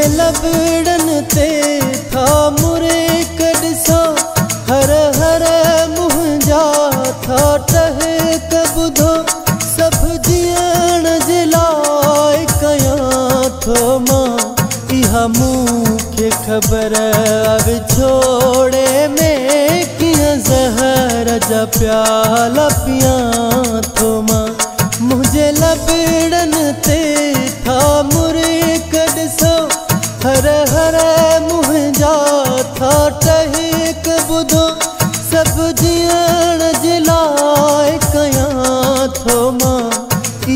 मुझे लबड़न ते था मुरे कॾसो हर हर मुंहिंजा था टह कबुधो सब जियण जे लाइ कयां थो मां इहा मूंखे ख़बर अब छोड़े में कियां ज़हर जा प्याला पियां थो मां मुझे लबड़न ते था मुरे कॾसो हर हर मुंहिंजा था टह कबुधो सब जियण जे लाइ कयां थो मां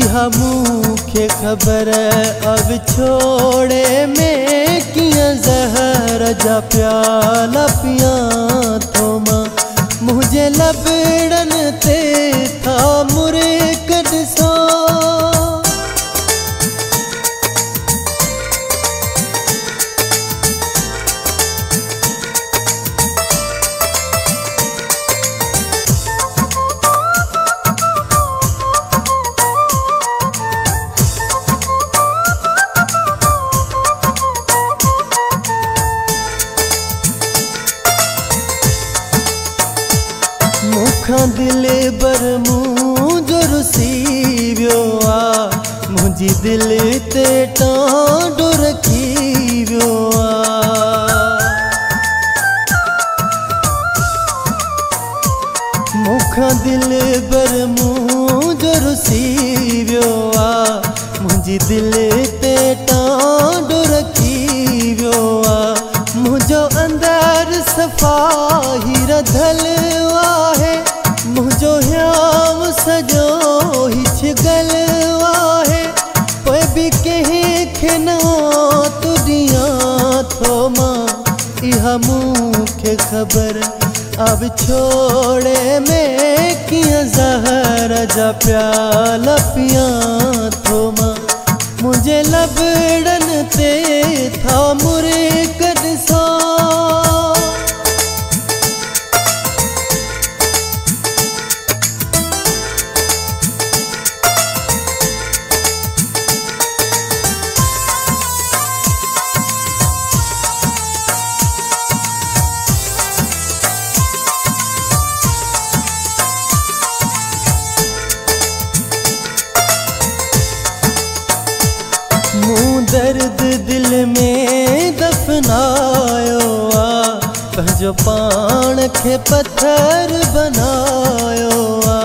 इहा मूंखे ख़बर अब छोड़े में कियां ज़हर जा प्याला पियां थो मां मुझे लबड़न ते था मुरे कॾसो। मुखां दिल बर मुंहिंजो रुसी वियो आ मुंहिंजी दिल ते टांडो रखी वियो आ मुखां दिल बर मुंहिंजो रुसी वियो आ मुंहिंजी दिल ते टांडो रखी वियो आ मुंहिंजो अंदर सफ़ाही रधल आहे मुझो ह्याम सजो ही छिगल आहे पोइ भी कहीं खे न तू ॾियां थो मां इहा मूंखे ख़बर अब छोड़े में कियां ज़हर जा प्याला पियां थो मां मुझे लबड़न ते था मुरे कॾसो। दर्द दिल में दफनायो आ पंहिंजो पाण खे पत्थर बनायो आ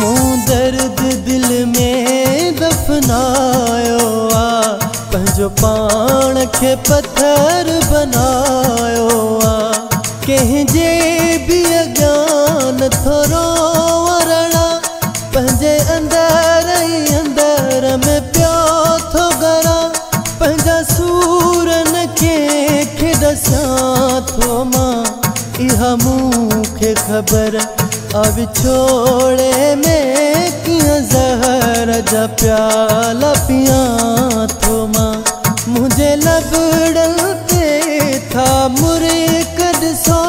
मूं दर्द दिल में दफनायो आ पंहिंजो पाण खे पत्थर बनायो आ कंहिंजे बि अॻियां थोरो पंहिंजे अंदर ई अंदर में पियो थो गरा पंहिंजा सूरन खे ॾसां थो मां इहा मूंखे ख़बर अब छोड़े में कियां ज़हर जा प्याला पियां थो मां मुझे लबड़न ते था मुरे कॾसो।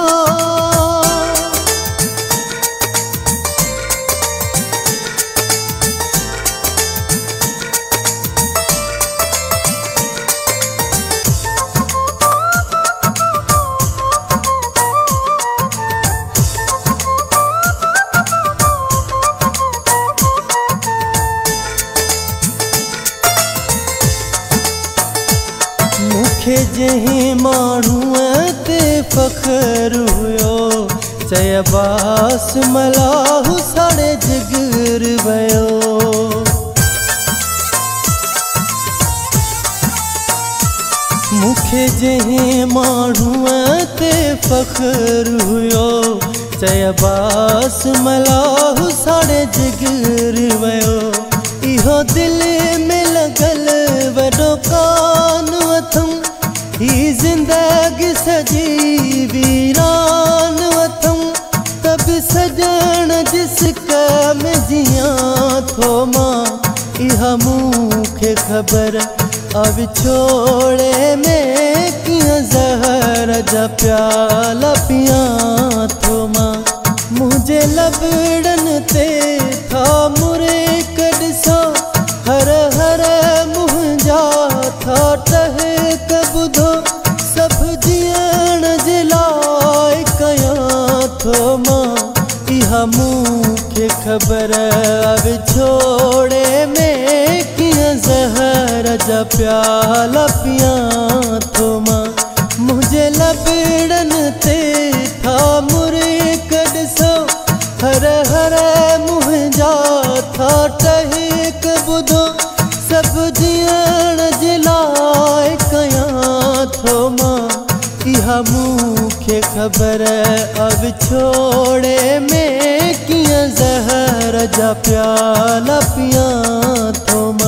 मूंखे जंहिं माण्हूअ ते फ़ख्रु हुयो चइबास मलाहु साड़े जिगर वियो मूंखे जंहिं माण्हूअ ते फ़ख्रु हुयो चइबास मलाहु साड़े जिगर वियो इहो दिल में लॻल वॾो कान अथम ही ज़िंदगी सजी वीरान अथम तब सजण जिसक में जियां थो मां इहा मूंखे ख़बर अब छोड़े में कियां ज़हर जा प्याला पियां थो मां मुझे लबड़न ते था मुरे कॾसो। इहा मूंखे ख़बर अब छोड़े में किया ज़हर जा प्याला पियां थो मां मुझे लबड़न ते था मुर्क ॾिसो हर हर मुंहिंजा था टहिक ॿुधो सभु जीअण जे लाइ कयां थो मां इहा मूंखे ख़बर अब छोड़े में किया ज़हर जा प्याला पियां थो मां।